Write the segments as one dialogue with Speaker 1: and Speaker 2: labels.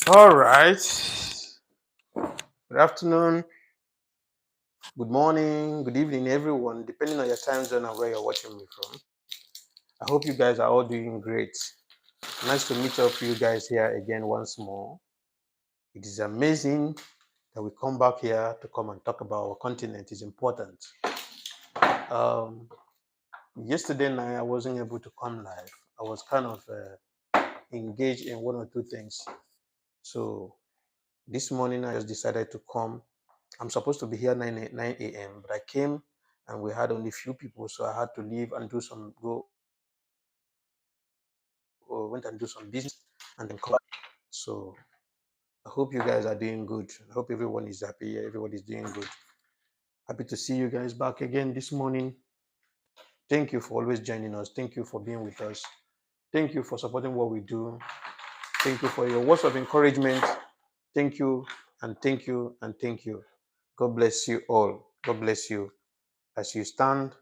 Speaker 1: All right. Good afternoon, good morning, good evening, everyone, depending on your time zone and where you're watching me from. I hope you guys are all doing great. Nice to meet up you guys here again once more. It is amazing that we come back here to come and talk about our continent. It's important. Um, Yesterday night, I wasn't able to come live. I was kind of engaged in one or two things. So this morning, I just decided to come. I'm supposed to be here 9 a.m., but I came and we had only few people, so I had to leave and went and do some business and then come back. So I hope you guys are doing good. I hope everyone is happy. Everyone is doing good. Happy to see you guys back again this morning. Thank you for always joining us. Thank you for being with us. Thank you for supporting what we do. Thank you for your words of encouragement. Thank you and thank you and thank you. God bless you all. God bless you as you stand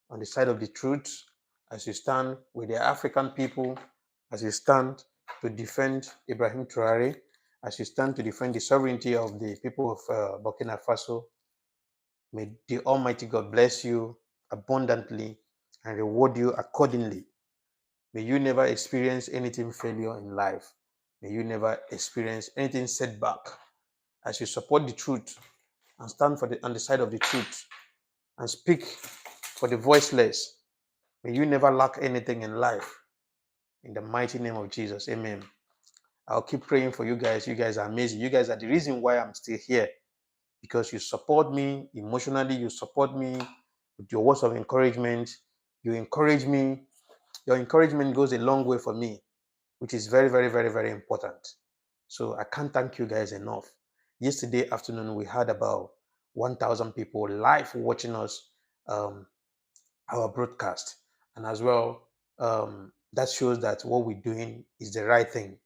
Speaker 1: on the side of the truth, as you stand with the African people, as you stand to defend Ibrahim Traoré, as you stand to defend the sovereignty of the people of Burkina Faso. May the Almighty God bless you abundantly and reward you accordingly. May you never experience anything failure in life. May you never experience anything setback as you support the truth and stand on the side of the truth and speak for the voiceless. May you never lack anything in life. In the mighty name of Jesus, amen. I'll keep praying for you guys. You guys are amazing. You guys are the reason why I'm still here, because you support me emotionally. You support me with your words of encouragement. You encourage me. Your encouragement goes a long way for me, which is very, very, very, very important. So I can't thank you guys enough. Yesterday afternoon, we had about 1,000 people live watching us, our broadcast. And as well, that shows that what we're doing is the right thing.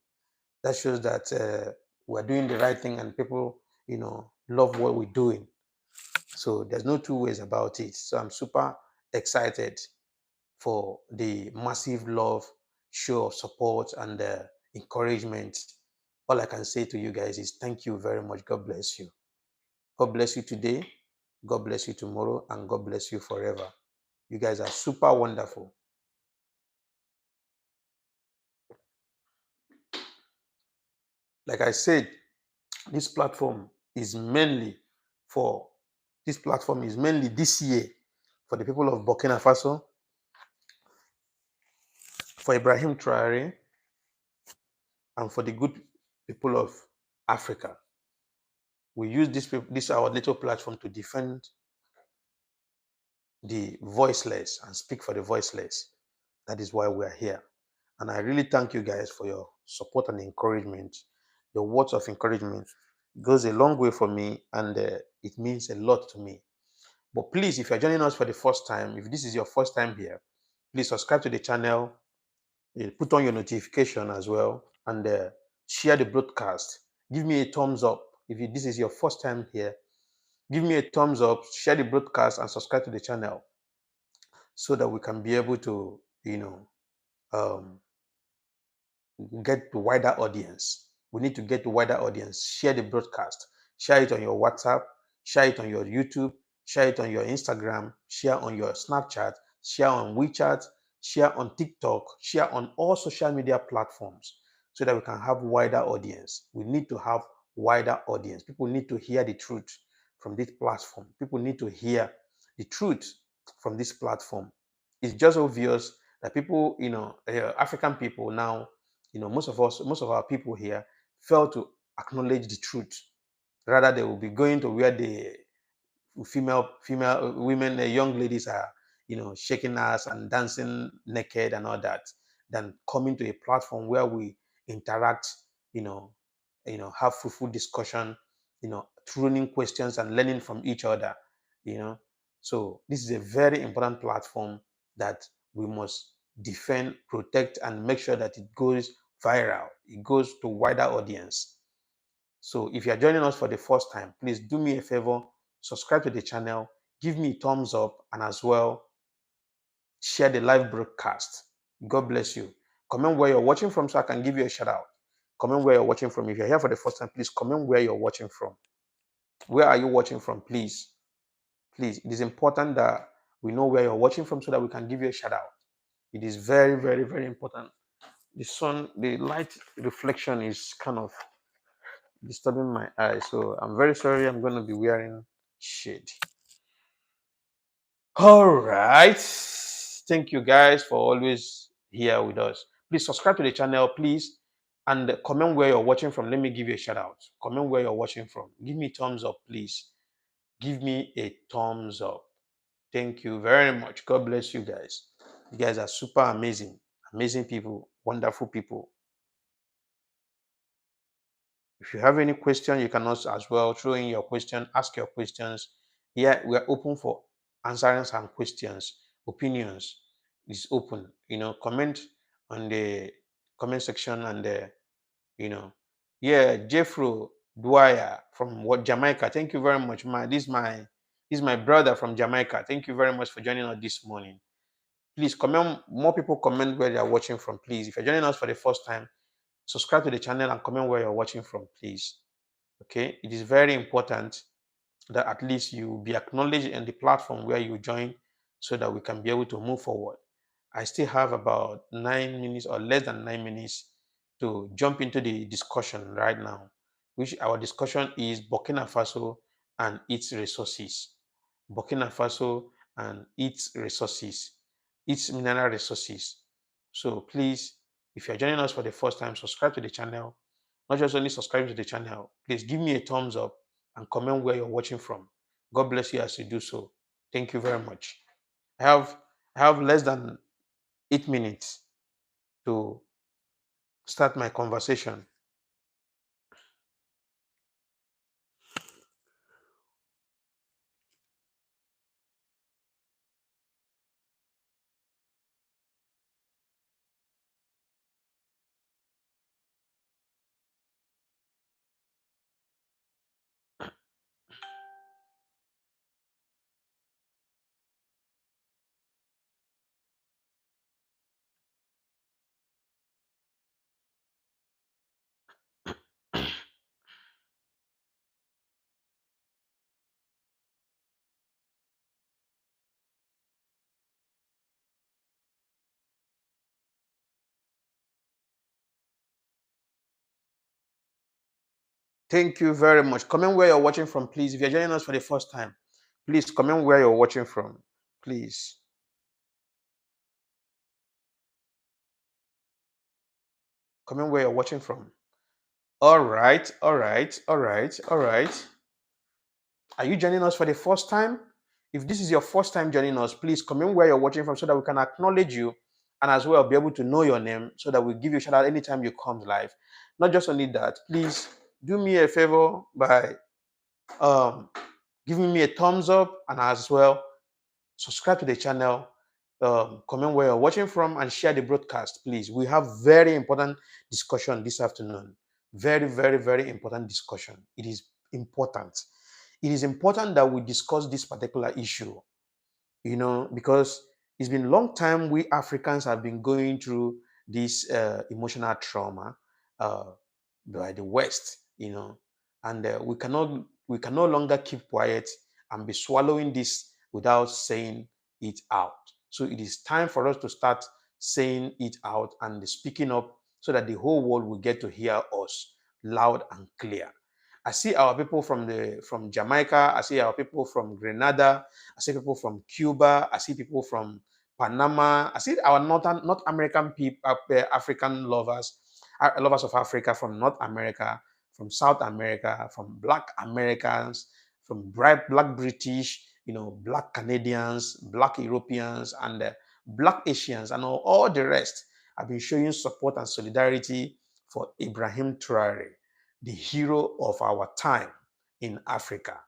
Speaker 1: That shows that we're doing the right thing and people, love what we're doing. So there's no two ways about it. So I'm super excited for the massive love, show of support, and encouragement. All I can say to you guys is thank you very much. God bless you. God bless you today. God bless you tomorrow. And God bless you forever. You guys are super wonderful. Like I said, this platform is mainly for this year for the people of Burkina Faso, for Ibrahim Traoré, and for the good people of Africa. We use this our little platform to defend the voiceless and speak for the voiceless. That is why we are here. And I really thank you guys for your support and encouragement. The words of encouragement goes a long way for me, and it means a lot to me. But please, if you're joining us for the first time, if this is your first time here, please subscribe to the channel, put on your notification as well, and share the broadcast. Give me a thumbs up. If this is your first time here, give me a thumbs up, share the broadcast, and subscribe to the channel so that we can be able to, um, get to wider audience. We need to get to wider audience. Share the broadcast. Share it on your WhatsApp. Share it on your YouTube. Share it on your Instagram. Share on your Snapchat. Share on WeChat. Share on TikTok. Share on all social media platforms so that we can have wider audience. We need to have wider audience. People need to hear the truth from this platform. People need to hear the truth from this platform. It's just obvious that people, African people now, most of our people here fail to acknowledge the truth. Rather, they will be going to where the female women, young ladies are, shaking ass and dancing naked and all that, than coming to a platform where we interact, have fruitful discussion, throwing questions and learning from each other, you know. So this is a very important platform that we must defend, protect, and make sure that it goes viral. It goes to wider audience. So if you are joining us for the first time, please do me a favor, subscribe to the channel, give me a thumbs up, and as well, share the live broadcast. God bless you. Comment where you're watching from so I can give you a shout out. comment where you're watching from. If you're here for the first time, please comment where you're watching from. Where are you watching from, please? Please, it is important that we know where you're watching from so that we can give you a shout out. It is very, very, very important. The sun, the light reflection is kind of disturbing my eyes, so I'm very sorry. I'm going to be wearing shade. All right. Thank you guys for always here with us. Please subscribe to the channel, please, and comment where you're watching from. Let me give you a shout out. Comment where you're watching from. Give me a thumbs up, please. Give me a thumbs up. Thank you very much. God bless you guys. You guys are super amazing. Amazing people. Wonderful people. If you have any question, you can also as well throw in your question, ask your questions. Here we are open for answering some questions, opinions is open. Comment on the comment section and yeah, Jeffro Dwyer from Jamaica. Thank you very much. This is my brother from Jamaica. Thank you very much for joining us this morning. Please comment, more people comment where they are watching from, please. If you're joining us for the first time, subscribe to the channel and comment where you're watching from, please. Okay, it is very important that at least you be acknowledged in the platform where you join so that we can be able to move forward. I still have about 9 minutes or less than 9 minutes to jump into the discussion right now, which our discussion is Burkina Faso and its resources. Burkina Faso and its resources, its mineral resources. So please, if you're joining us for the first time, subscribe to the channel. Not just only subscribe to the channel, please give me a thumbs up and comment where you're watching from. God bless you as you do so. Thank you very much. I have less than 8 minutes to start my conversation. Thank you very much. Comment where you're watching from, please. If you're joining us for the first time, please comment where you're watching from, please. Comment where you're watching from. All right, all right, all right, all right. Are you joining us for the first time? If this is your first time joining us, please comment where you're watching from so that we can acknowledge you and as well be able to know your name so that we give you a shout out anytime you come live. Not just only that, please do me a favor by giving me a thumbs up and as well subscribe to the channel, comment where you're watching from and share the broadcast, please. We have very important discussion this afternoon. Very, very, very important discussion. It is important. It is important that we discuss this particular issue, because it's been a long time we Africans have been going through this emotional trauma by the West, and we can no longer keep quiet and be swallowing this without saying it out. So it is time for us to start saying it out and speaking up so that the whole world will get to hear us loud and clear. I see our people from Jamaica. I see our people from Grenada. I see people from Cuba. I see people from Panama. I see our North American people, African lovers, lovers of Africa from North America, from South America, from Black Americans, from Black British, Black Canadians, Black Europeans, and Black Asians, and all the rest have been showing support and solidarity for Ibrahim Traoré, the hero of our time in Africa,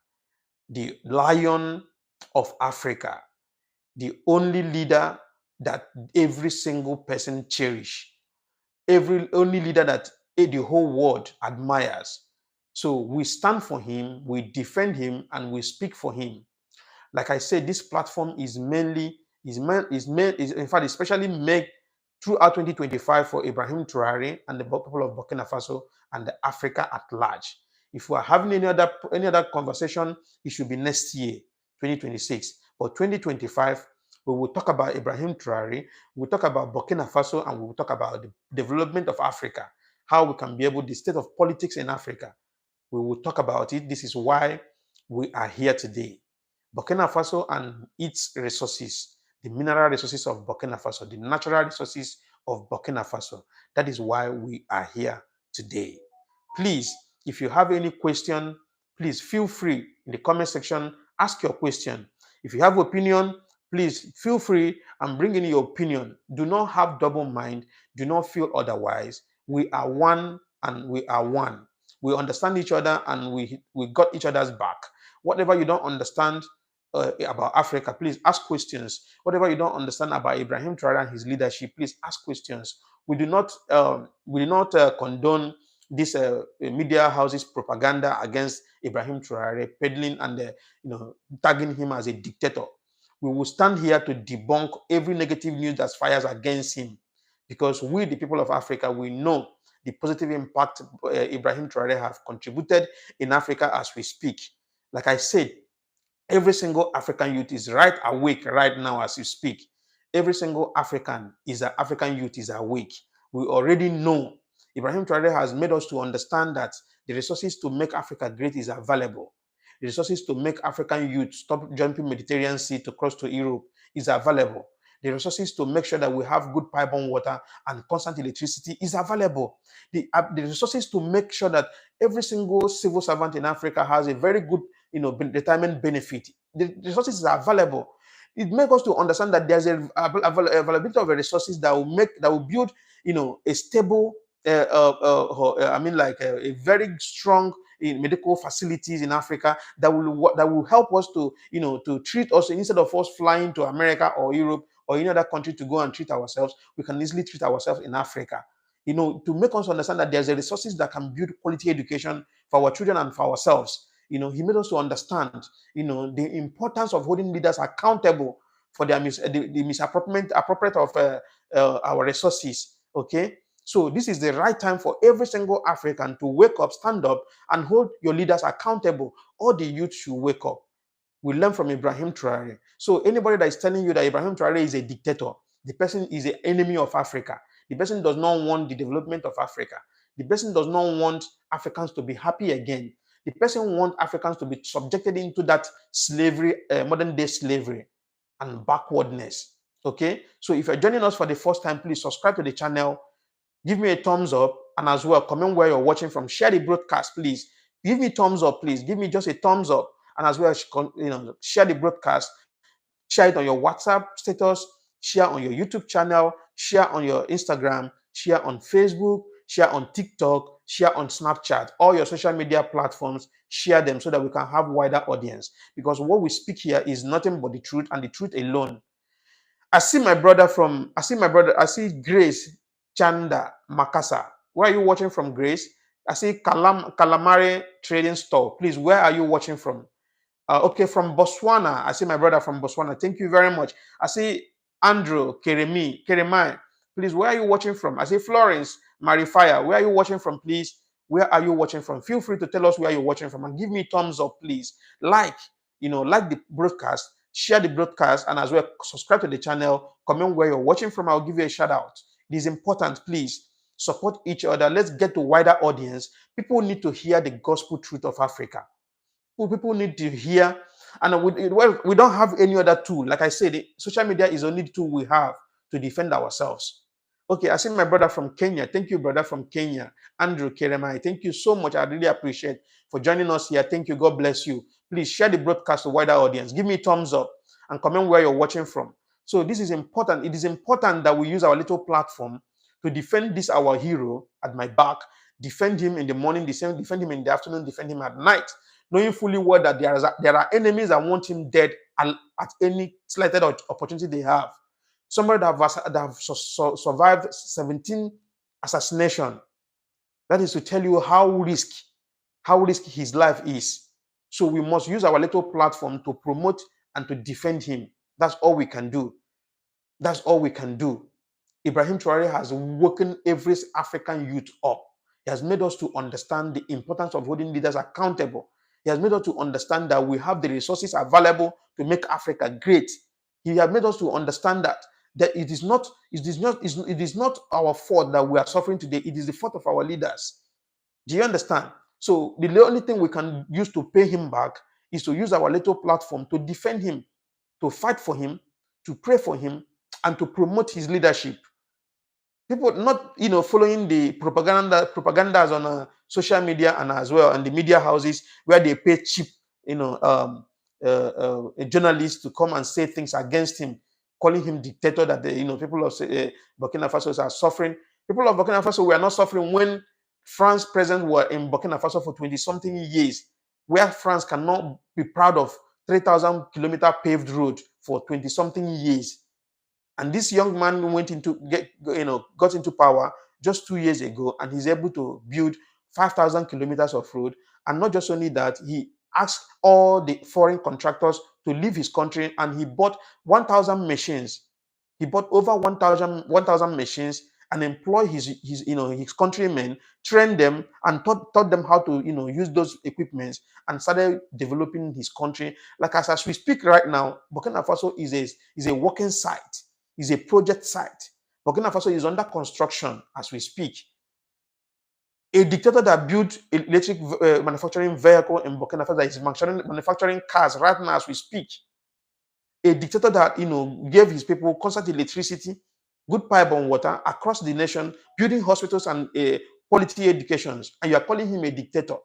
Speaker 1: the lion of Africa, the only leader that every single person cherish, only leader that the whole world admires. So we stand for him, we defend him, and we speak for him. Like I said, this platform is in fact, especially made throughout 2025 for Ibrahim Traoré and the people of Burkina Faso and the Africa at large. If we are having any other conversation, it should be next year, 2026. But 2025, we will talk about Ibrahim Traoré, we'll talk about Burkina Faso, and we will talk about the development of Africa, how we can be able, the state of politics in Africa. We will talk about it. This is why we are here today. Burkina Faso and its resources, the mineral resources of Burkina Faso, the natural resources of Burkina Faso. That is why we are here today. Please, if you have any question, please feel free in the comment section, ask your question. If you have opinion, please feel free and bring in your opinion. Do not have double mind. Do not feel otherwise. We are one and we are one. We understand each other and we got each other's back. Whatever you don't understand about Africa, please ask questions. Whatever you don't understand about Ibrahim Traoré and his leadership, please ask questions. We do not condone this media houses propaganda against Ibrahim Traoré, peddling and tagging him as a dictator. We will stand here to debunk every negative news that fires against him, because we, the people of Africa, we know the positive impact Ibrahim Traoré have contributed in Africa as we speak. Like I said, every single African youth is right awake right now as you speak. Every single African youth is awake. We already know Ibrahim Traoré has made us to understand that the resources to make Africa great is available. The resources to make African youth stop jumping Mediterranean Sea to cross to Europe is available. The resources to make sure that we have good pipe-borne water and constant electricity is available. The resources to make sure that every single civil servant in Africa has a very good retirement benefit. The resources are available. It makes us to understand that there's a availability of resources that will build a stable a very strong medical facilities in Africa that will help us to treat us. Instead of us flying to America or Europe or any other country to go and treat ourselves, we can easily treat ourselves in Africa. To make us understand that there's a resources that can build quality education for our children and for ourselves. He made us to understand the importance of holding leaders accountable for their misappropriate of our resources. Okay, so this is the right time for every single African to wake up, stand up, and hold your leaders accountable. All the youth should wake up. We learn from Ibrahim Traoré. So anybody that is telling you that Ibrahim Traoré is a dictator, the person is an enemy of Africa. The person does not want the development of Africa. The person does not want Africans to be happy again. The person wants Africans to be subjected into that slavery, modern day slavery and backwardness. Okay, so if you're joining us for the first time, please subscribe to the channel, give me a thumbs up, and as well, comment where you're watching from. Share the broadcast, please. Give me thumbs up, please. Give me just a thumbs up, and as well, share the broadcast. Share it on your WhatsApp status, share on your YouTube channel, share on your Instagram, share on Facebook, share on TikTok, share on Snapchat, all your social media platforms. Share them so that we can have wider audience, because what we speak here is nothing but the truth and the truth alone. I see Grace Chanda Makasa. Where are you watching from, Grace? I see Calamari Trading Store. Please, where are you watching from? Okay, from Botswana. I see my brother from Botswana. Thank you very much. I see Andrew Keremai. Please, where are you watching from? I see Florence Marifaya. Where are you watching from, please? Where are you watching from? Feel free to tell us where you're watching from and give me thumbs up, please. Like the broadcast, share the broadcast, and as well subscribe to the channel. Comment where you're watching from. I'll give you a shout out. It is important, please. Support each other. Let's get to wider audience. People need to hear the gospel truth of Africa. People need to hear, and we don't have any other tool. Like I said, social media is the only tool we have to defend ourselves. Okay, I see my brother from Kenya. Thank you, brother from Kenya, Andrew Keremai. Thank you so much. I really appreciate for joining us here. Thank you. God bless you. Please share the broadcast to wider audience. Give me a thumbs up and comment where you're watching from. So this is important. It is important that we use our little platform to defend this our hero at my back. Defend him in the morning, defend him in the afternoon, defend him at night, knowing fully well that there are enemies that want him dead at any slighted opportunity they have. Somebody that have survived 17 assassination. That is to tell you how risky his life is. So we must use our little platform to promote and to defend him. That's all we can do. That's all we can do. Ibrahim Traoré has woken every African youth up. He has made us to understand the importance of holding leaders accountable. He has made us to understand that we have the resources available to make Africa great. He has made us to understand that it is not our fault that we are suffering today. It is the fault of our leaders. Do you understand? So the only thing we can use to pay him back is to use our little platform to defend him, to fight for him, to pray for him, and to promote his leadership. People not following the propagandas on social media and as well and the media houses where they pay cheap journalists to come and say things against him, calling him dictator, that people of Burkina Faso are suffering. People of Burkina Faso were not suffering when France president were in Burkina Faso for 20 something years, where France cannot be proud of 3,000-kilometer paved road for 20 something years. And this young man got into power just 2 years ago, and he's able to build 5,000 kilometers of road. And not just only that, he asked all the foreign contractors to leave his country, and he bought 1,000 machines. He bought over 1,000 machines and employed his countrymen, trained them, and taught them how to use those equipments, and started developing his country. Like as we speak right now, Burkina Faso is a working site. Is a project site. Burkina Faso is under construction as we speak. A dictator that built electric manufacturing vehicle in Burkina Faso that is manufacturing cars right now as we speak. A dictator that gave his people constant electricity, good pipe and water across the nation, building hospitals and quality educations, and you are calling him a dictator.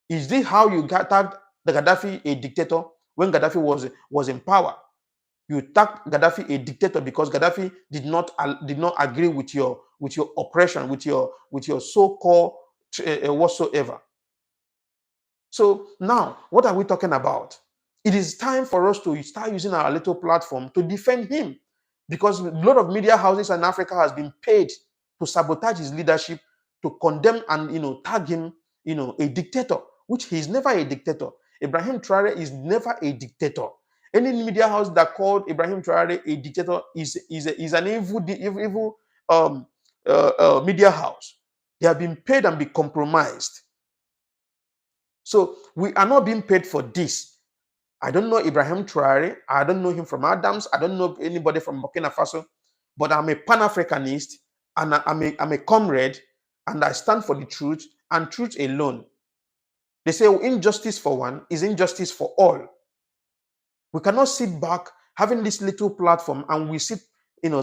Speaker 1: Is this how you tagged the Gaddafi a dictator when Gaddafi was in power? You tagged Gaddafi a dictator because Gaddafi did not agree with your oppression, with your so-called whatsoever. So now, what are we talking about? It is time for us to start using our little platform to defend him, because a lot of media houses in Africa has been paid to sabotage his leadership, to condemn and tag him a dictator, which he is never a dictator. Ibrahim Traoré is never a dictator. Any media house that called Ibrahim Traoré a dictator is an evil media house. They have been paid and be compromised. So we are not being paid for this. I don't know Ibrahim Traoré. I don't know him from Adams. I don't know anybody from Burkina Faso. But I'm a Pan-Africanist, and I'm a comrade, and I stand for the truth and truth alone. They say injustice for one is injustice for all. We cannot sit back having this little platform and we sit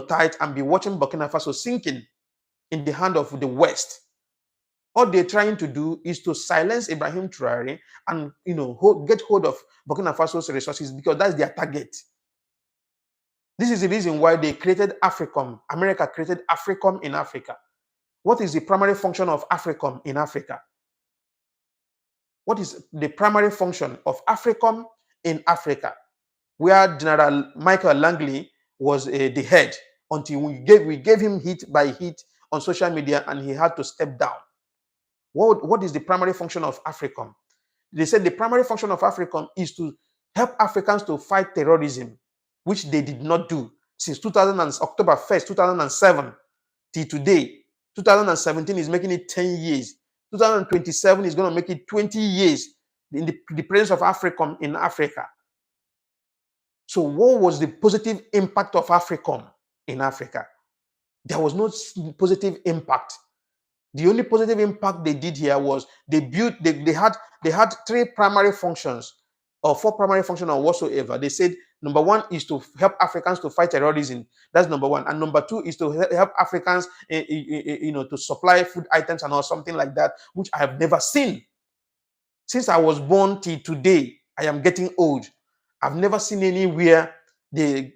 Speaker 1: tight and be watching Burkina Faso sinking in the hand of the West. All they're trying to do is to silence Ibrahim Traoré and get hold of Burkina Faso's resources, because that's their target. This is the reason why they created AFRICOM. America created AFRICOM in Africa. What is the primary function of AFRICOM in Africa? What is the primary function of AFRICOM in Africa? Where General Michael Langley was the head, until we gave him hit by hit on social media and he had to step down. What is the primary function of AFRICOM? They said the primary function of AFRICOM is to help Africans to fight terrorism, which they did not do since October 1st, 2007 till today. 2017 is making it 10 years. 2027 is going to make it 20 years in the presence of AFRICOM in Africa. So what was the positive impact of AFRICOM in Africa? There was no positive impact. The only positive impact they did here was they had three primary functions, or four primary functions, or whatsoever. They said number one is to help Africans to fight terrorism. That's number one. And number two is to help Africans to supply food items and or something like that, which I have never seen. Since I was born till today, I am getting old. I've never seen anywhere they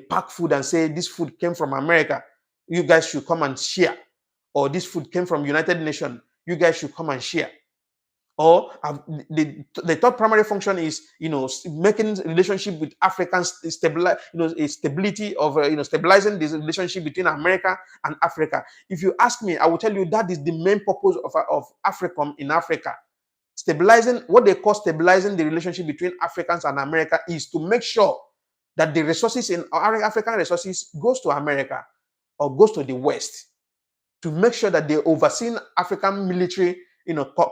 Speaker 1: pack food and say this food came from America, you guys should come and share. Or this food came from United Nations, you guys should come and share. Or the third primary function is making relationship with Africans stability of stabilizing this relationship between America and Africa. If you ask me, I will tell you that is the main purpose of AFRICOM in Africa. Stabilizing, what they call stabilizing the relationship between Africans and America, is to make sure that the resources in African resources goes to America. or goes to the West to make sure that they oversee African military,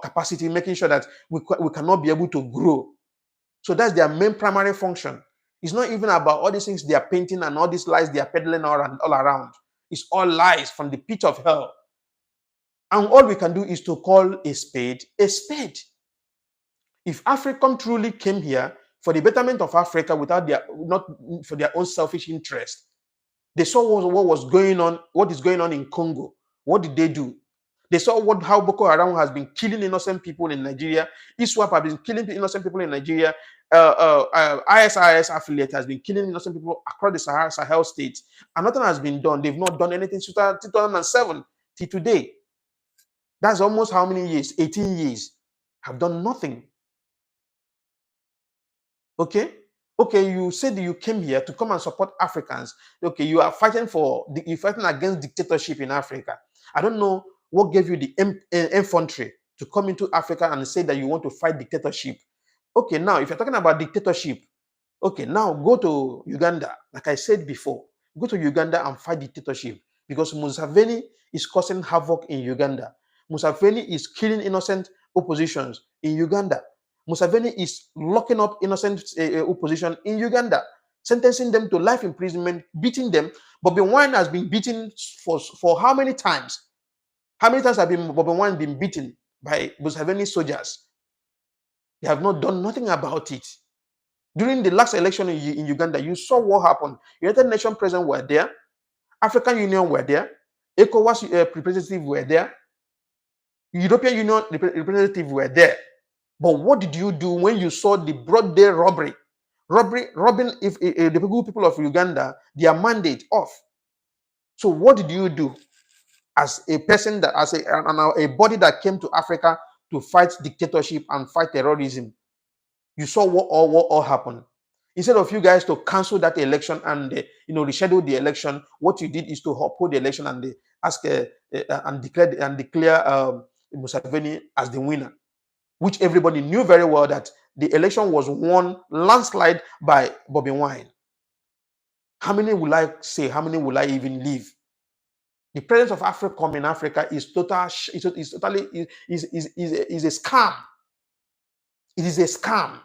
Speaker 1: capacity, making sure that we cannot be able to grow. So that's their main primary function. It's not even about all these things they are painting and all these lies they are peddling all around. It's all lies from the pit of hell. And all we can do is to call a spade a spade. If African truly came here for the betterment of Africa without not for their own selfish interest, they saw what was going on, what is going on in Congo. What did they do? They saw how Boko Haram has been killing innocent people in Nigeria. ISWAP has been killing innocent people in Nigeria. ISIS affiliate has been killing innocent people across the Sahel states. And nothing has been done. They've not done anything since 2007 till today. That's almost how many years? 18 years. Have done nothing. Okay? Okay, you said you came here to come and support Africans. Okay, you are fighting against dictatorship in Africa. I don't know what gave you the infantry to come into Africa and say that you want to fight dictatorship. Okay, now if you're talking about dictatorship, okay, now go to Uganda. Like I said before, go to Uganda and fight dictatorship because Museveni is causing havoc in Uganda. Museveni is killing innocent oppositions in Uganda. Museveni is locking up innocent opposition in Uganda, sentencing them to life imprisonment, beating them. Bobby Wine has been beaten for how many times? How many times have Bobby Wine been beaten by Museveni soldiers? They have not done nothing about it. During the last election in Uganda, you saw what happened. United Nations president were there, African Union were there, ECOWAS representative were there, European Union representative were there. But what did you do when you saw the broad day robbing if the people of Uganda their mandate off? So what did you do as a person that as a body that came to Africa to fight dictatorship and fight terrorism? You saw what all happened. Instead of you guys to cancel that election and reschedule the election, what you did is to uphold the election and and declare Museveni as the winner, which everybody knew very well that the election was won landslide by Bobby Wine. How many will I say? How many will I even leave? The presence of Africa in Africa is a scam. It is a scam.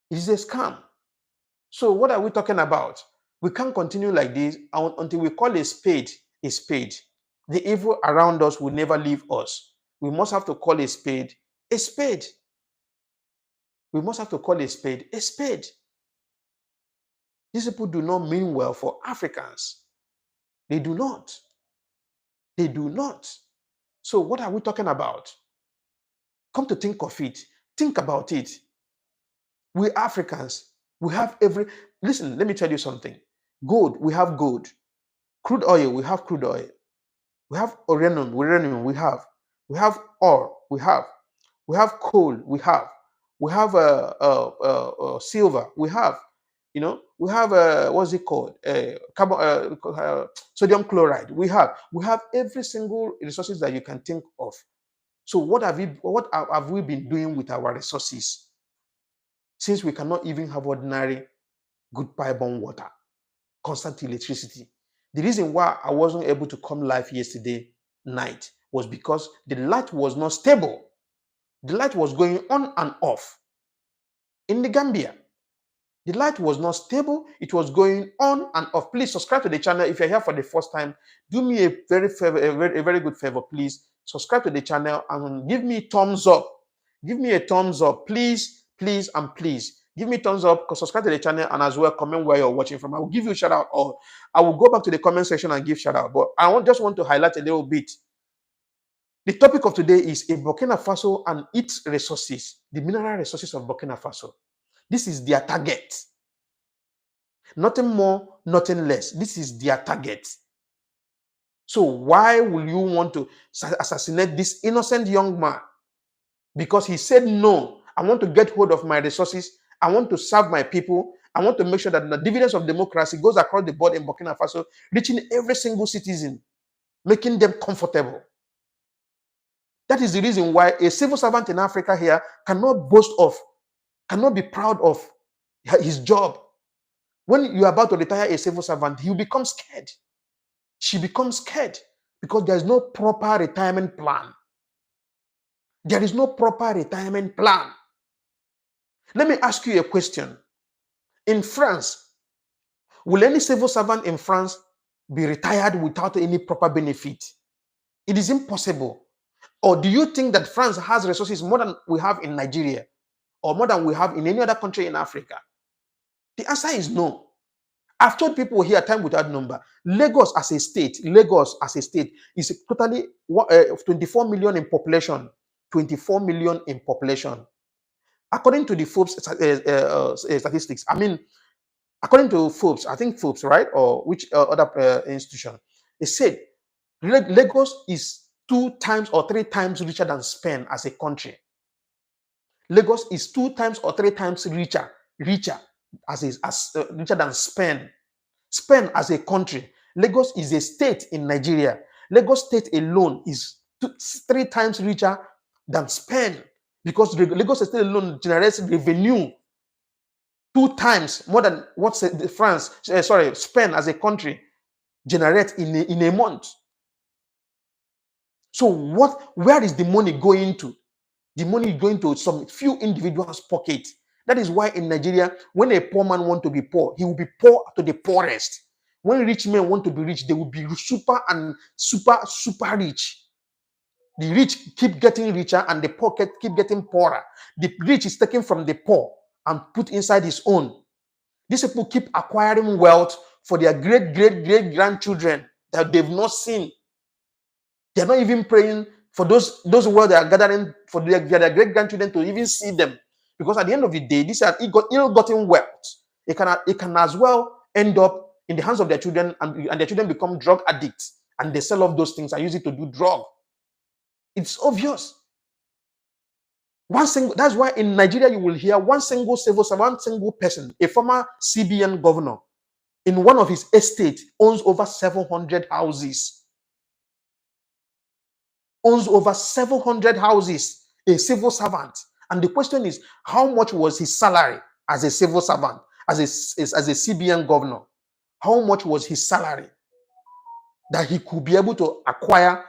Speaker 1: It is a scam. So what are we talking about? We can't continue like this until we call a spade a spade. The evil around us will never leave us. We must have to call a spade a spade. We must have to call a spade a spade. These people do not mean well for Africans. They do not. They do not. So what are we talking about? Come to think of it. Think about it. We Africans, we have listen, let me tell you something. Gold, we have gold. Crude oil, we have crude oil. We have uranium, we have. We have ore, we have. We have coal, we have. We have silver, we have. We have what's it called? Sodium chloride. We have every single resources that you can think of. So what have we been doing with our resources? Since we cannot even have ordinary good pipe-borne water, constant electricity. The reason why I wasn't able to come live yesterday night was because the light was not stable. The light was going on and off. In the Gambia, the light was not stable. It was going on and off. Please subscribe to the channel. If you're here for the first time, do me a very good favor, please. Subscribe to the channel and give me a thumbs up. Give me a thumbs up, please, please, and please. Give me a thumbs up, subscribe to the channel, and as well comment where you're watching from. I will give you a shout out, or I will go back to the comment section and give shout out. But I just want to highlight a little bit. The topic of today is a Burkina Faso and its resources, the mineral resources of Burkina Faso. This is their target. Nothing more, nothing less. This is their target. So why will you want to assassinate this innocent young man? Because he said, no, I want to get hold of my resources. I want to serve my people. I want to make sure that the dividends of democracy goes across the board in Burkina Faso, reaching every single citizen, making them comfortable. That is the reason why a civil servant in Africa here cannot boast of cannot be proud of his job. When you're about to retire a civil servant, he'll become scared. She becomes scared because there's no proper retirement plan. There is no proper retirement plan. Let me ask you a question. In France, will any civil servant in France be retired without any proper benefit? It is impossible. Or do you think that France has resources more than we have in Nigeria or more than we have in any other country in Africa? The answer is no. I've told people here time without number, Lagos as a state is totally 24 million in population. 24 million in population. According to the Forbes statistics, according to Forbes, I think Forbes, right? Or which other institution? It said Lagos is 2 times or 3 times richer than Spain as a country. Lagos is 2 times or 3 times richer than Spain. Spain as a country. Lagos is a state in Nigeria. Lagos state alone is 3 times richer than Spain because Lagos state alone generates revenue 2 times more than what Spain as a country generates in a month. So where is the money going to? The money is going to some few individuals' pockets. That is why in Nigeria, when a poor man wants to be poor, he will be poor to the poorest. When rich men want to be rich, they will be super rich. The rich keep getting richer and the poor keep getting poorer. The rich is taken from the poor and put inside his own. These people keep acquiring wealth for their great grandchildren that they've not seen. They're not even praying for those wealth they are gathering for their great grandchildren to even see them. Because at the end of the day, these are ill-gotten wealth. It can as well end up in the hands of their children, and their children become drug addicts, and they sell off those things and use it to do drug. It's obvious. That's why in Nigeria you will hear one single person, a former CBN governor, in one of his estates owns over 700 houses. Owns over 700 houses, a civil servant. And the question is, how much was his salary as a civil servant, as a CBN governor? How much was his salary that he could be able to acquire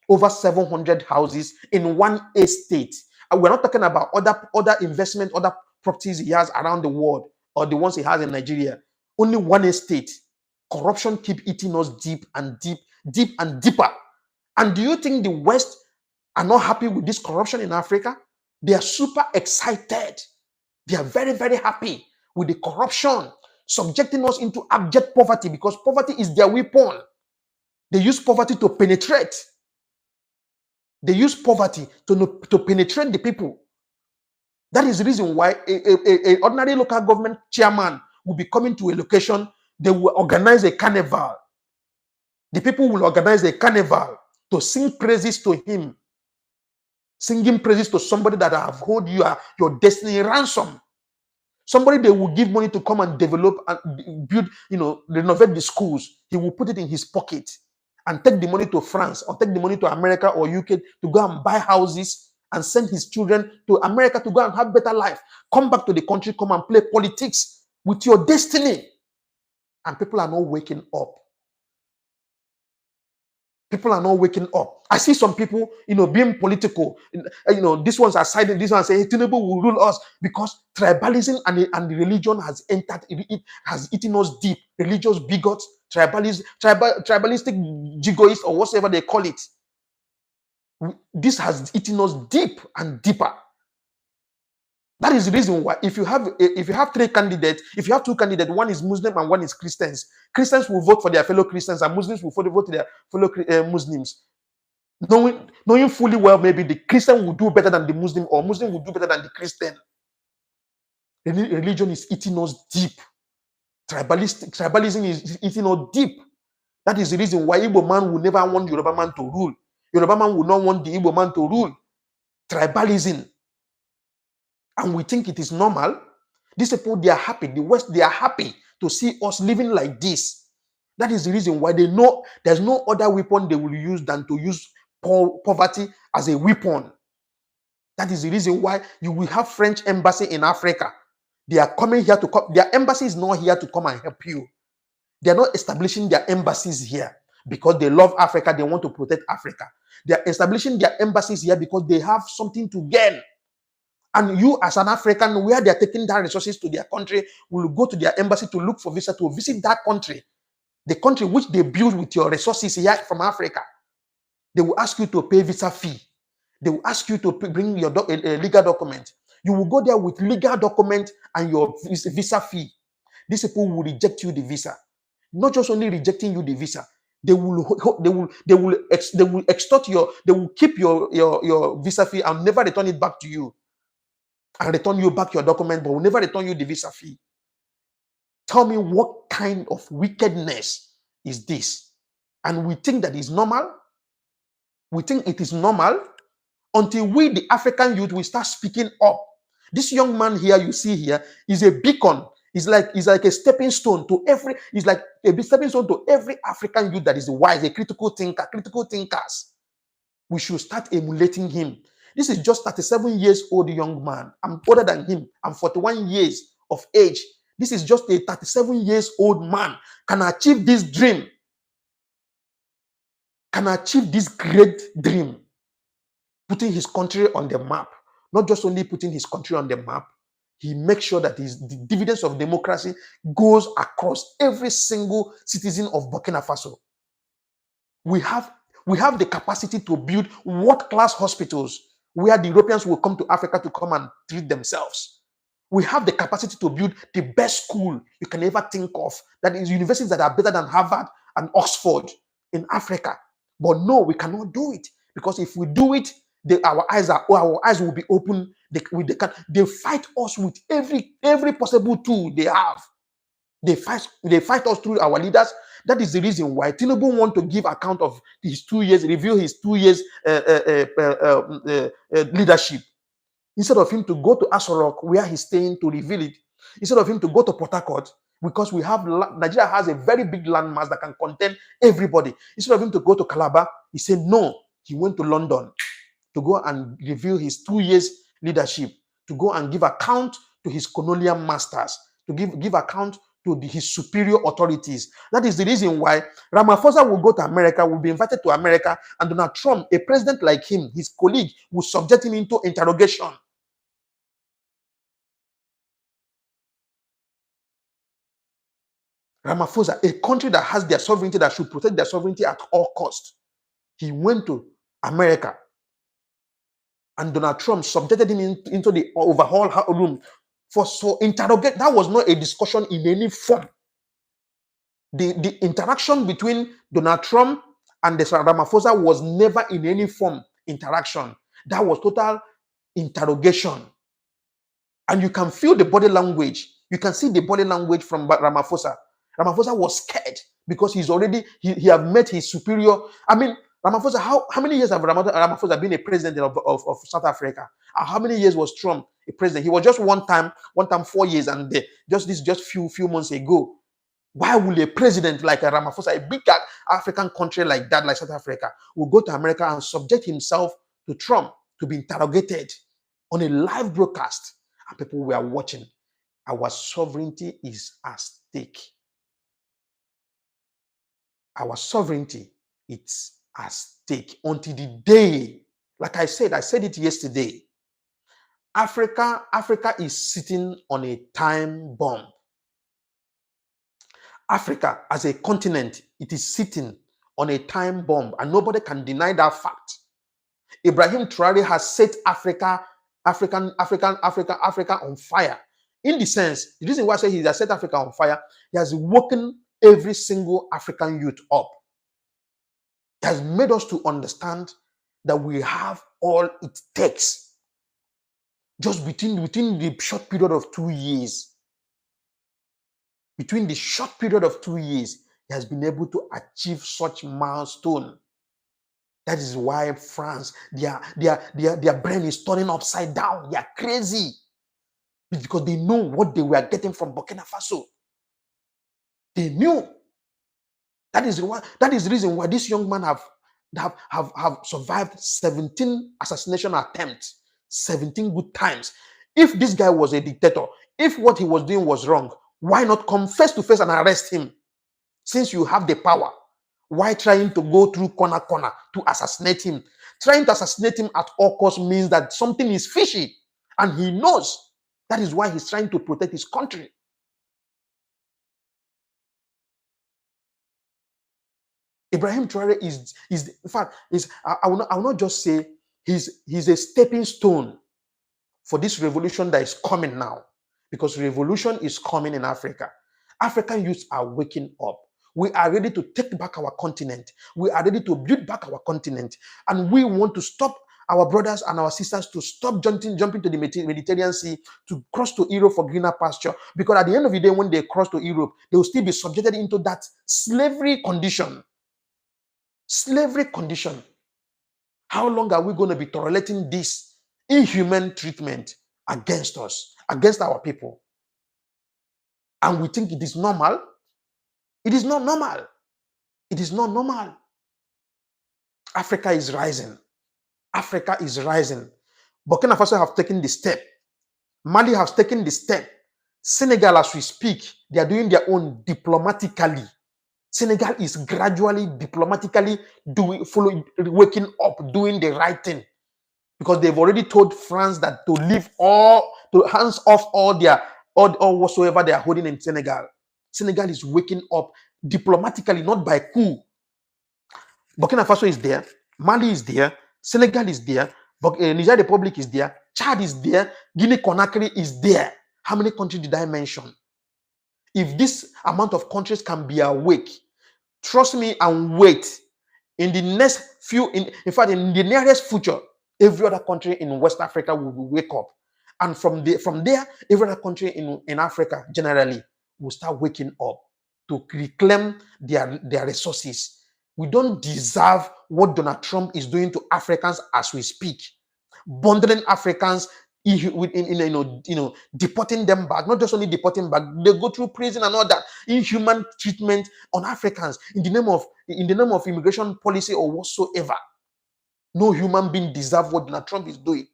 Speaker 1: over 700 houses in one estate? And we're not talking about other investment, other properties he has around the world or the ones he has in Nigeria. Only one estate. Corruption keep eating us deep and deeper. And do you think the West are not happy with this corruption in Africa? They are super excited. They are very, very happy with the corruption, subjecting us into abject poverty because poverty is their weapon. They use poverty to penetrate. They use poverty to penetrate the people. That is the reason why an ordinary local government chairman will be coming to a location. They will organize a carnival. The people will organize a carnival to sing praises to him. Singing praises to somebody that have hold your destiny ransom. Somebody they will give money to come and develop and build, renovate the schools. He will put it in his pocket and take the money to France or take the money to America or UK to go and buy houses and send his children to America to go and have better life. Come back to the country, come and play politics with your destiny. And people are not waking up. People are not waking up. I see some people, being political. These ones are siding, these ones say, hey, Tinubu will rule us because tribalism and the religion has entered, it has eaten us deep. Religious bigots, tribalistic jigoists, or whatever they call it. This has eaten us deep and deeper. That is the reason why if you have 3 candidates, if you have 2 candidates, one is Muslim and one is Christians, Christians will vote for their fellow Christians and Muslims will vote for their fellow Muslims. Knowing fully well maybe the Christian will do better than the Muslim or Muslim will do better than the Christian. Religion is eating us deep. Tribalism is eating us deep. That is the reason why Igbo man will never want Yoruba man to rule. Yoruba man will not want the Igbo man to rule. Tribalism. And we think it is normal. These people, they are happy. The West, they are happy to see us living like this. That is the reason why they know there's no other weapon they will use than to use poverty as a weapon. That is the reason why you will have French embassy in Africa. They are coming here to come. Their embassy is not here to come and help you. They are not establishing their embassies here because they love Africa. They want to protect Africa. They are establishing their embassies here because they have something to gain. And you, as an African, where they are taking their resources to their country, will go to their embassy to look for visa to visit that country, the country which they build with your resources here from Africa. They will ask you to pay visa fee. They will ask you to bring your legal document. You will go there with legal document and your visa fee. These people will reject you the visa. Not just only rejecting you the visa, they will extort they will keep your visa fee and never return it back to you. And return you back your document, but will never return you the visa fee. Tell me, what kind of wickedness is this? And we think that is normal. We think it is normal until we, the African youth, will start speaking up. This young man here you see here is a beacon. He's like a stepping stone to every. He's like a stepping stone to every African youth that is wise, a critical thinker, critical thinkers. We should start emulating him. This is just 37 years old young man. I'm older than him. I'm 41 years of age. This is just a 37 years old man can achieve this dream. Can achieve this great dream. Putting his country on the map. Not just only putting his country on the map, he makes sure that the dividends of democracy goes across every single citizen of Burkina Faso. We have the capacity to build world-class hospitals where the Europeans will come to Africa to come and treat themselves. We have the capacity to build the best school you can ever think of. That is universities that are better than Harvard and Oxford in Africa. But no, we cannot do it, because if we do it, our eyes will be open. They fight us with every possible tool they have. They fight us through our leaders. That is the reason why Tinubu want to give account of his 2 years, review his 2 years leadership. Instead of him to go to Asorok, where he's staying, to reveal it, instead of him to go to Port Harcourt, because Nigeria has a very big landmass that can contain everybody. Instead of him to go to Calabar, he said no. He went to London to go and review his 2 years leadership, to go and give account to his colonial masters, to give account to his superior authorities. That is the reason why Ramaphosa will go to America, will be invited to America, and Donald Trump, a president like him, his colleague, will subject him into interrogation. Ramaphosa, a country that has their sovereignty, that should protect their sovereignty at all costs, he went to America, and Donald Trump subjected him into the overhaul room for interrogate. That was not a discussion in any form. The interaction between Donald Trump and the Ramaphosa was never in any form interaction. That was total interrogation. And you can feel the body language. You can see the body language from Ramaphosa. Ramaphosa was scared because he have met his superior. I mean, Ramaphosa, how many years have Ramaphosa been a president of South Africa? How many years was Trump a president? He was just one time 4 years, and just few months ago. Why will a president like a Ramaphosa, a big African country like that, like South Africa, will go to America and subject himself to Trump to be interrogated on a live broadcast? And people were watching. Our sovereignty is at stake. Our sovereignty, it's at stake until the day, like I said it yesterday, Africa is sitting on a time bomb. Africa as a continent, it is sitting on a time bomb, and nobody can deny that fact. Ibrahim Traoré has set Africa on fire. In the sense, the reason why I say he has set Africa on fire, he has woken every single African youth up. He has made us to understand that we have all it takes. Just within the short period of 2 years, between the short period of 2 years, he has been able to achieve such milestone. That is why France, their brain is turning upside down. They are crazy because they know what they were getting from Burkina Faso. They knew. That is the reason why this young man have survived 17 assassination attempts. 17 good times. If this guy was a dictator, if what he was doing was wrong, why not come face to face and arrest him? Since you have the power, why trying to go through corner to assassinate him? Trying to assassinate him at all costs means that something is fishy, and he knows. That is why he's trying to protect his country. Ibrahim Traoré is in fact, I will not just say he's a stepping stone for this revolution that is coming now, because revolution is coming in Africa. African youths are waking up. We are ready to take back our continent. We are ready to build back our continent, and we want to stop our brothers and our sisters to stop jumping to the Mediterranean Sea, to cross to Europe for greener pasture. Because at the end of the day, when they cross to Europe, they will still be subjected into that slavery condition. Slavery condition. How long are we going to be tolerating this inhuman treatment against us, against our people? And we think it is normal? It is not normal. It is not normal. Africa is rising. Africa is rising. Burkina Faso have taken the step. Mali has taken the step. Senegal, as we speak, they are doing their own diplomatically. Senegal is gradually, diplomatically waking up, doing the right thing. Because they've already told France that to leave to hands off all whatsoever they are holding in Senegal. Senegal is waking up diplomatically, not by coup. Burkina Faso is there, Mali is there, Senegal is there, Niger Republic is there, Chad is there, Guinea-Conakry is there. How many countries did I mention? If this amount of countries can be awake, trust me and wait. In the next few, in fact, in the nearest future, every other country in West Africa will wake up. And from there, every other country in Africa generally will start waking up to reclaim their resources. We don't deserve what Donald Trump is doing to Africans as we speak. Bundling Africans, deporting them back. Not just only deporting back, they go through prison and all that. Inhuman treatment on Africans in the name of immigration policy or whatsoever. No human being deserves what Donald Trump is doing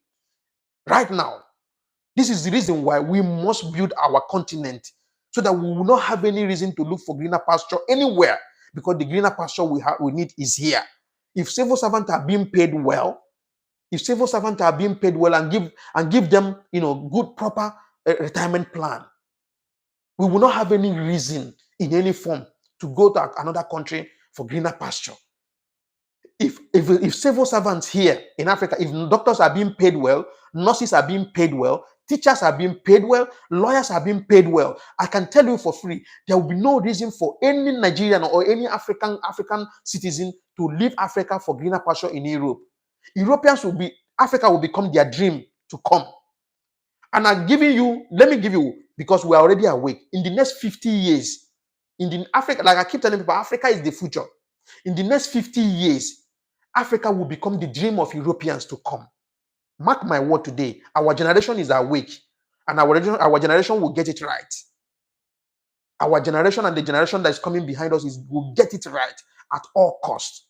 Speaker 1: right now. This is the reason why we must build our continent, so that we will not have any reason to look for greener pasture anywhere, because the greener pasture we need is here. If civil servants are being paid well, and give them good proper retirement plan, we will not have any reason in any form to go to another country for greener pasture. If civil servants here in Africa, if doctors are being paid well, nurses are being paid well, teachers are being paid well, lawyers are being paid well, I can tell you for free, there will be no reason for any Nigerian or any African citizen to leave Africa for greener pasture in Europe. Africa will become their dream to come. And let me give you, because we are already awake, in the next 50 years, Africa, like I keep telling people, Africa is the future. In the next 50 years, Africa will become the dream of Europeans to come. Mark my word today, our generation is awake, and our generation will get it right. Our generation and the generation that is coming behind us will get it right at all costs.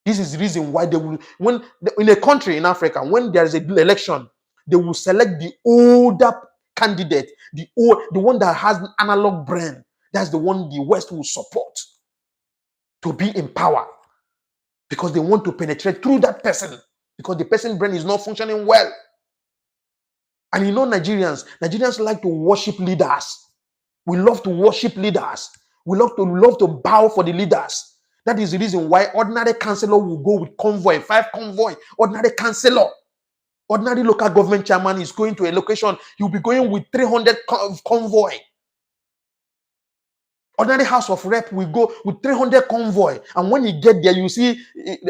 Speaker 1: This is the reason why in a country in Africa, when there is an election, they will select the older candidate, the one that has an analog brain. That's the one the West will support to be in power, because they want to penetrate through that person, because the person's brain is not functioning well. And Nigerians like to worship leaders. We love to worship leaders. We love to bow for the leaders. That is the reason why ordinary councillor will go with convoy, 5 convoy. Ordinary councillor, ordinary local government chairman is going to a location. He'll be going with 300 convoy. Ordinary House of Rep will go with 300 convoy. And when you get there, you see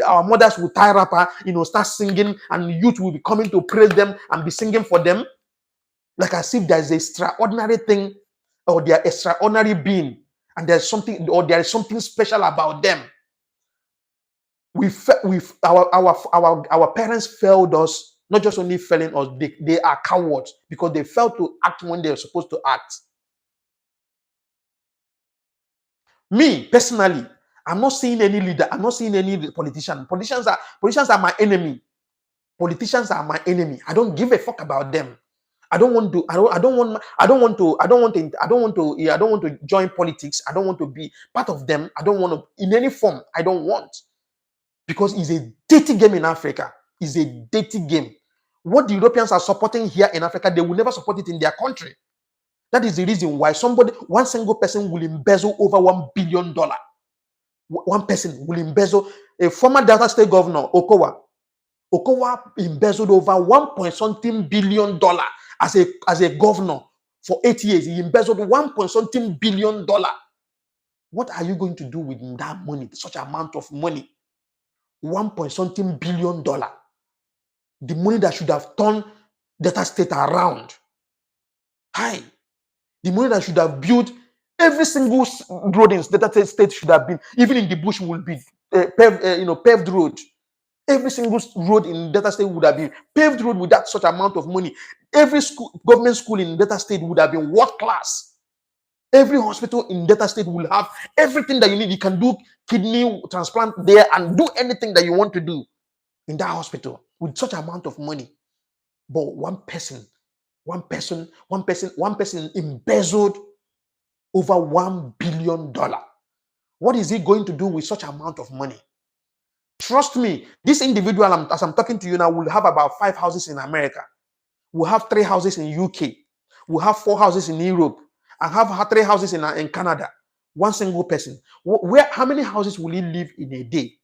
Speaker 1: our mothers will tie wrapper, start singing, and youth will be coming to praise them and be singing for them. Like as if there's an extraordinary thing, or they are extraordinary being, and there is something special about them. Our parents failed us, not just only failing us, they are cowards, because they failed to act when they are supposed to act. Me personally, I'm not seeing any leader, I'm not seeing any politician. Politicians are my enemy. Politicians are my enemy. I don't give a fuck about them. I don't want to. I don't want. I don't want to. I don't want to. I don't want to. Yeah, I don't want to join politics. I don't want to be part of them. I don't want to in any form. I don't want, because it's a dirty game in Africa. It's a dirty game. What the Europeans are supporting here in Africa, they will never support it in their country. That is the reason why one single person will embezzle over $1 billion. One person will embezzle. A former Delta State governor, Okowa embezzled over 1 billion as a governor for 8 years. He embezzled 1 billion. What are you going to do with that money, such amount of money? 1 billion. The money that should have turned Delta State around. Hi. The money that should have built every single road in Delta State should have been, even in the bush, will be paved road. Every single road in Delta State would have been paved road with that such amount of money. Every government school in Delta State would have been world class. Every hospital in Delta State will have everything that you need. You can do kidney transplant there and do anything that you want to do in that hospital with such amount of money. But one person embezzled over $1 billion. What is he going to do with such amount of money? Trust me, this individual, as I'm talking to you now, will have about 5 houses in America. We'll have 3 houses in UK. We'll have 4 houses in Europe. And have 3 houses in Canada. One single person. How many houses will he live in a day?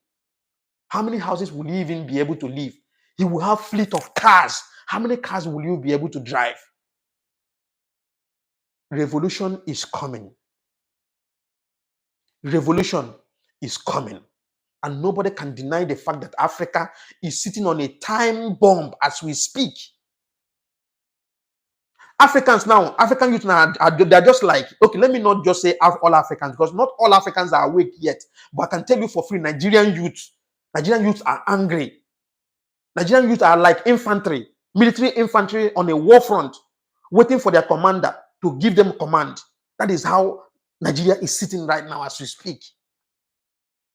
Speaker 1: How many houses will he even be able to live? He will have fleet of cars. How many cars will you be able to drive? Revolution is coming. Revolution is coming. And nobody can deny the fact that Africa is sitting on a time bomb as we speak. African youth now, they're just like, okay, let me not just say all Africans, because not all Africans are awake yet. But I can tell you for free, Nigerian youths are angry. Nigerian youth are like infantry, military infantry on a war front, waiting for their commander to give them command. That is how Nigeria is sitting right now as we speak.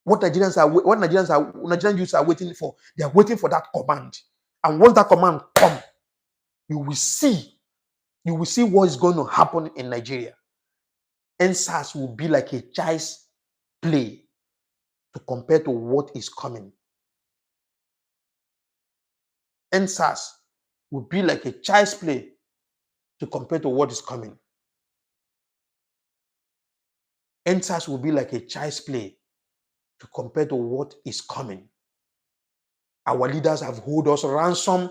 Speaker 1: What Nigerian youths are waiting for, they are waiting for that command. And once that command comes, you will see what is going to happen in Nigeria. NSAS will be like a child's play to compare to what is coming. NSAS will be like a child's play to compare to what is coming. NSAS will be like a child's play to compare to what is coming. Our leaders have held us ransom,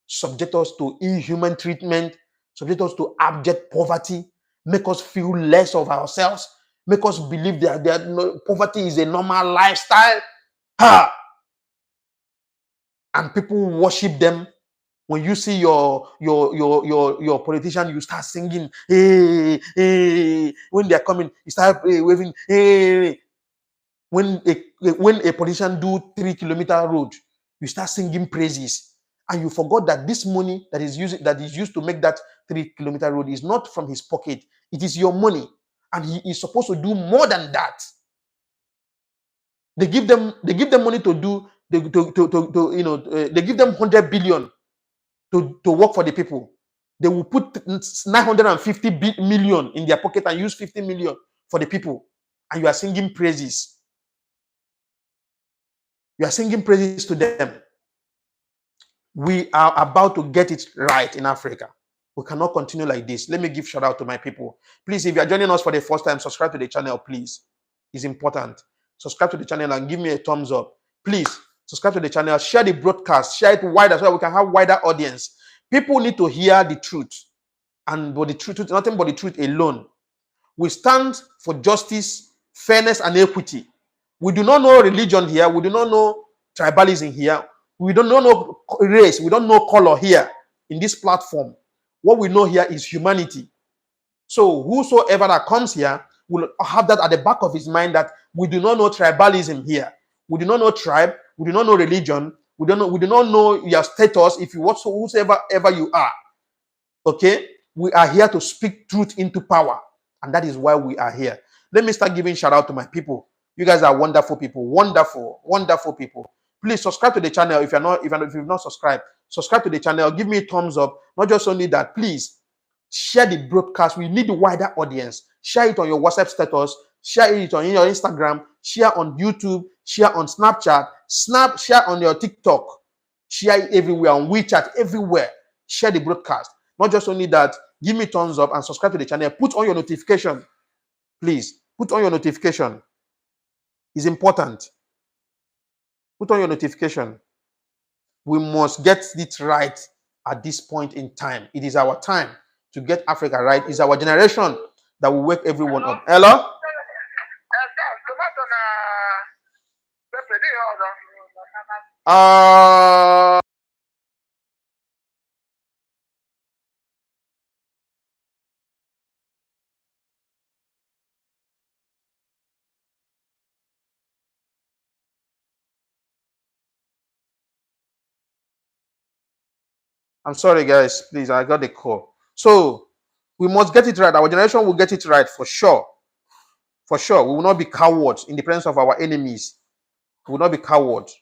Speaker 1: subject us to inhuman treatment, subject us to abject poverty, make us feel less of ourselves, make us believe that poverty is a normal lifestyle. And people worship them. When you see your politician, you start singing. Hey, hey. When they are coming, you start waving. Hey. When a politician do 3-kilometer road, you start singing praises, and you forgot that this money that is used to make that 3-kilometer road is not from his pocket. It is your money, and he is supposed to do more than that. They give them money to do they give them 100 billion to work for the people. They will put 950 million in their pocket and use 50 million for the people, and you are singing praises. You are singing praises to them. We are about to get it right in Africa. We cannot continue like this. Let me give shout out to my people. Please, if you are joining us for the first time, subscribe to the channel, please. It's important. Subscribe to the channel and give me a thumbs up. Please, subscribe to the channel. Share the broadcast. Share it wider so that we can have wider audience. People need to hear the truth. But the truth, nothing but the truth alone. We stand for justice, fairness, and equity. We do not know religion here. We do not know tribalism here. We don't know race. We don't know color here in this platform. What we know here is humanity. So whosoever that comes here will have that at the back of his mind, that we do not know tribalism here. We do not know tribe. We do not know religion. We do not know your status. If you whosoever you are, okay, we are here to speak truth into power, and that is why we are here. Let me start giving shout out to my people. You guys are wonderful people, wonderful, wonderful people. Please subscribe to the channel if you've not subscribed. Subscribe to the channel. Give me a thumbs up. Not just only that, please share the broadcast. We need a wider audience. Share it on your WhatsApp status. Share it on your Instagram. Share on YouTube. Share on Snapchat. Share on your TikTok. Share it everywhere, on WeChat, everywhere. Share the broadcast. Not just only that, give me thumbs up and subscribe to the channel. Put on your notification. Please, put on your notification. It's important. Put on your notification. We must get it right at this point in time. It is our time to get Africa right. It's our generation that will wake everyone up. Hello? I'm sorry, guys. Please, I got the call. So, we must get it right. Our generation will get it right for sure. For sure. We will not be cowards in the presence of our enemies. We will not be cowards.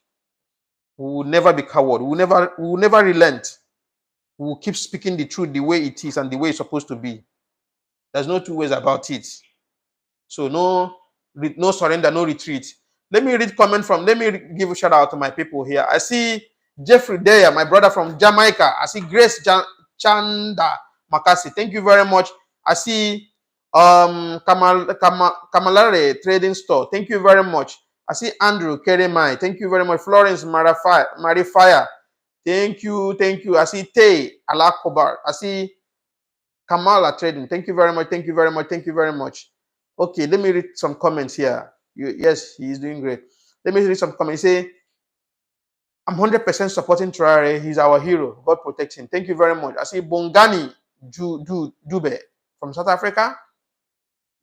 Speaker 1: We will never be coward. We will never relent. We will keep speaking the truth the way it is and the way it's supposed to be. There's no two ways about it. So no surrender, no retreat. Let me give a shout out to my people here. I see Jeffrey there, my brother from Jamaica. I see Grace Chanda Makasi. Thank you very much. I see Kamalare Trading Store. Thank you very much. I see Andrew Keremai. Thank you very much. Florence Marifaya. Thank you. I see Tay Alakobar. I see Kamala Trading. Thank you very much. Thank you very much. Okay, let me read some comments here. Yes, he is doing great. Let me read some comments. Say, I'm 100% supporting Traoré. He's our hero. God protect him. Thank you very much. I see Bongani Dube from South Africa.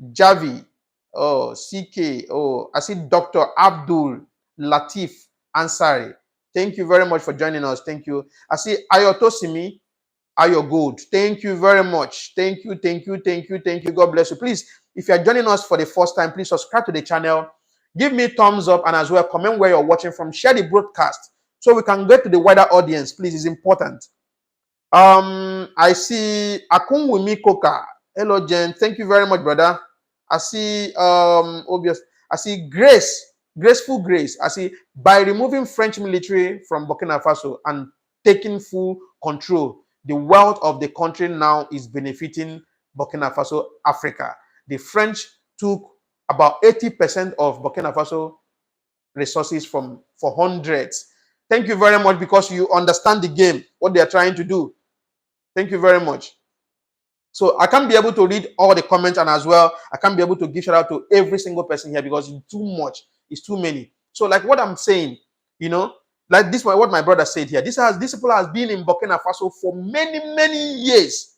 Speaker 1: Javi. Oh, CK. Oh, I see Dr. Abdul Latif Ansari. Thank you very much for joining us. Thank you. I see Ayotosimi. Ayo Gold. Thank you very much. Thank you. God bless you. Please, if you are joining us for the first time, please subscribe to the channel. Give me thumbs up and as well comment where you're watching from. Share the broadcast so we can get to the wider audience. Please, it's important. I see Akunwumi Koka. Hello, Jen. Thank you very much, brother. I see I see Graceful Grace. I see by removing French military from Burkina Faso and taking full control, the wealth of the country now is benefiting Burkina Faso, Africa. The French took about 80% of Burkina Faso resources for hundreds. Thank you very much because you understand the game, what they are trying to do. Thank you very much. So I can't be able to read all the comments, and as well, I can't be able to give shout out to every single person here because it's too much. It's too many. So like what I'm saying, like this, what my brother said here, this people has been in Burkina Faso for many years,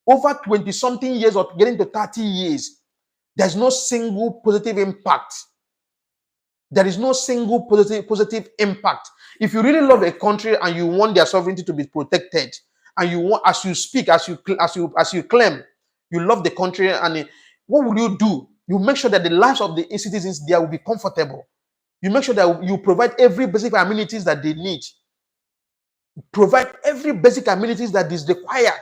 Speaker 1: over 20-something years or getting to 30 years. There's no single positive impact. There is no single positive impact. If you really love a country and you want their sovereignty to be protected, and you want, as you speak, as you claim, you love the country, and what will you do? You make sure that the lives of the citizens there will be comfortable. You make sure that you provide every basic amenities that they need. Provide every basic amenities that is required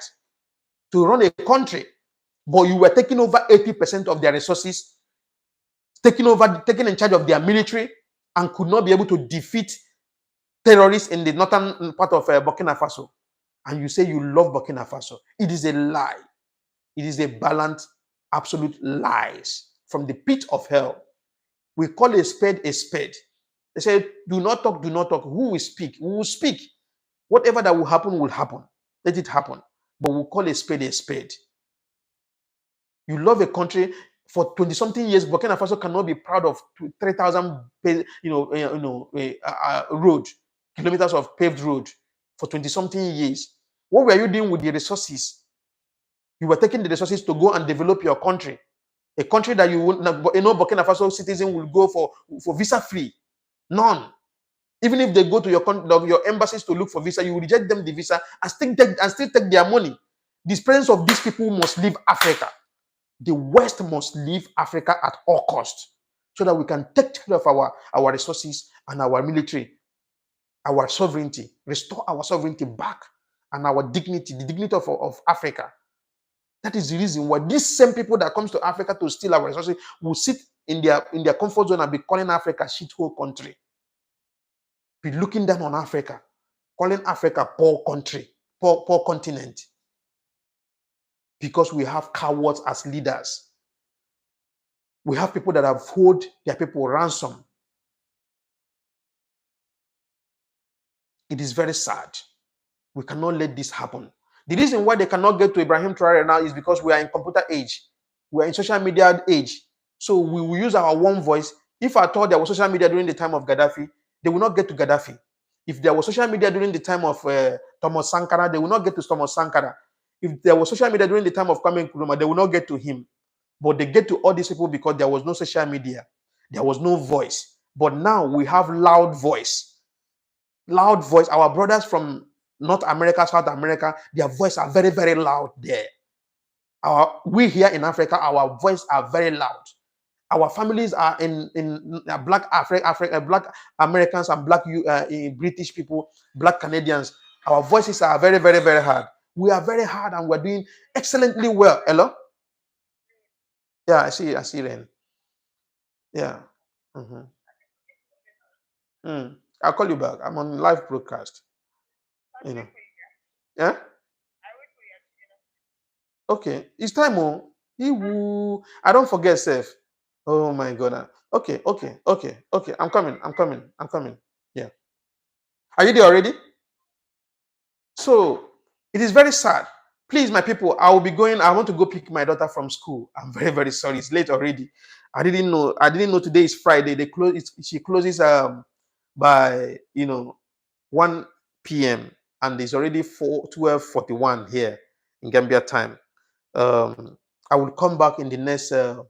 Speaker 1: to run a country. But you were taking over 80% of their resources, taking in charge of their military, and could not be able to defeat terrorists in the northern part of Burkina Faso. And you say you love Burkina Faso. It is a lie. It is a balanced, absolute lies from the pit of hell. We call a spade a spade. They say, do not talk. Who will speak? We will speak. Whatever that will happen will happen. Let it happen. But we'll call a spade a spade. You love a country for 20-something years. Burkina Faso cannot be proud of 3,000 road, kilometers of paved road for 20-something years. What were you doing with the resources? You were taking the resources to go and develop your country. A country that Burkina Faso citizen will go for visa free. None. Even if they go to your embassies to look for visa, you will reject them the visa and still take their money. The presence of these people must leave Africa. The West must leave Africa at all costs so that we can take care of our resources and our military. our sovereignty, restore our sovereignty back, and our dignity, the dignity of Africa. That is the reason why these same people that comes to Africa to steal our resources will sit in their comfort zone and be calling Africa shithole country. Be looking down on Africa, calling Africa poor country, poor continent. Because we have cowards as leaders. We have people that have held their people ransom. It is very sad. We cannot let this happen. The reason why they cannot get to Ibrahim Traoré now is because we are in computer age. We are in social media age. So we will use our one voice. If I thought there was social media during the time of Gaddafi, they will not get to Gaddafi. If there was social media during the time of Thomas Sankara, they will not get to Thomas Sankara. If there was social media during the time of Kwame Nkrumah, they will not get to him. But they get to all these people because there was no social media. There was no voice. But now we have loud voice. Loud voice. Our brothers from North America, South America, their voice are very, very loud there. We here in Africa, our voice are very loud. Our families are in black black Americans and black British people, black Canadians. Our voices are very, very, very hard. We are very hard and we're doing excellently well. Hello? Yeah, I see Ren. Yeah. I'll call you back. I'm on live broadcast. You know. Yeah? Okay. It's time. I don't forget, Seth. Oh my god. Okay. I'm coming. Yeah. Are you there already? So it is very sad. Please, my people, I will be going. I want to go pick my daughter from school. I'm very, very sorry. It's late already. I didn't know today is Friday. She closes by 1 p.m. and it's already 12:41 here in Gambia time. I will come back in the next 1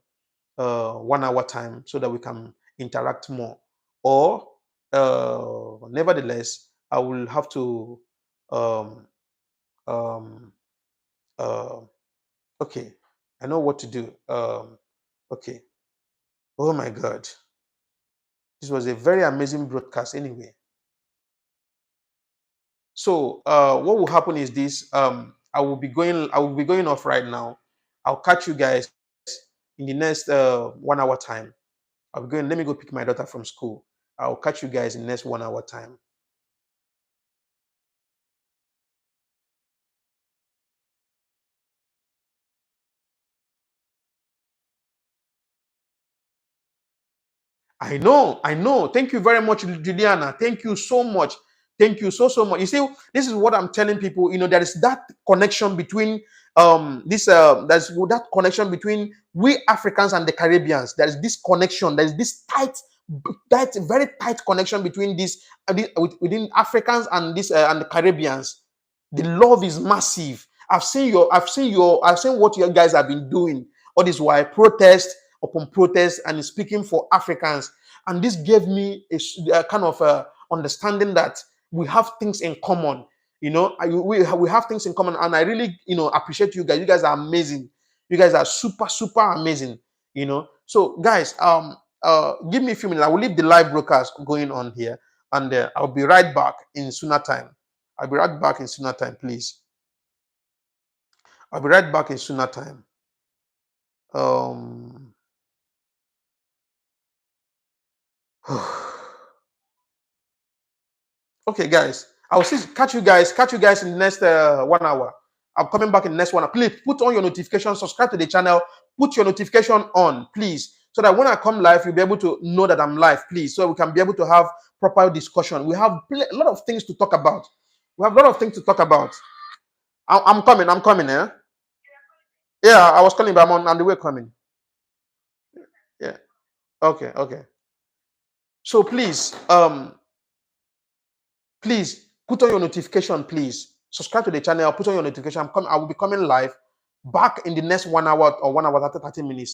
Speaker 1: hour time so that we can interact more. Or nevertheless, I will have to um, um, okay, I know what to do. Okay. Oh my God. This was a very amazing broadcast anyway. So what will happen is this. I will be going off right now. I'll catch you guys in the next 1 hour time. I'll be going. Let me go pick my daughter from school. I'll catch you guys in the next 1 hour time. I know. Thank you very much, Juliana. Thank you so much. Thank you so much. You see, this is what I'm telling people. There is that connection between there's that connection between we Africans and the Caribbeans. There is this connection. There is this very tight connection between within Africans and and the Caribbeans. The love is massive. I've seen what you guys have been doing. All this while protest upon protest and speaking for Africans. And this gave me a kind of understanding that we have things in common. We have things in common, and I really appreciate you guys. You guys are amazing. You guys are super amazing. So guys, give me a few minutes. I will leave the live broadcast going on here, and I'll be right back in sooner time. I'll be right back in sooner time, please. I'll be right back in sooner time. Okay, guys. I will catch you guys in the next 1 hour. I'm coming back in the next 1 hour. Please put on your notification, subscribe to the channel, put your notification on, please, so that when I come live, you'll be able to know that I'm live, please, so we can be able to have proper discussion. We have a lot of things to talk about. I'm coming, eh? Yeah, I was calling, but I'm on the way coming. Yeah. Okay. So please put on your notification, please. Subscribe to the channel, put on your notification. I will be coming live back in the next 1 hour or 1 hour 30 minutes.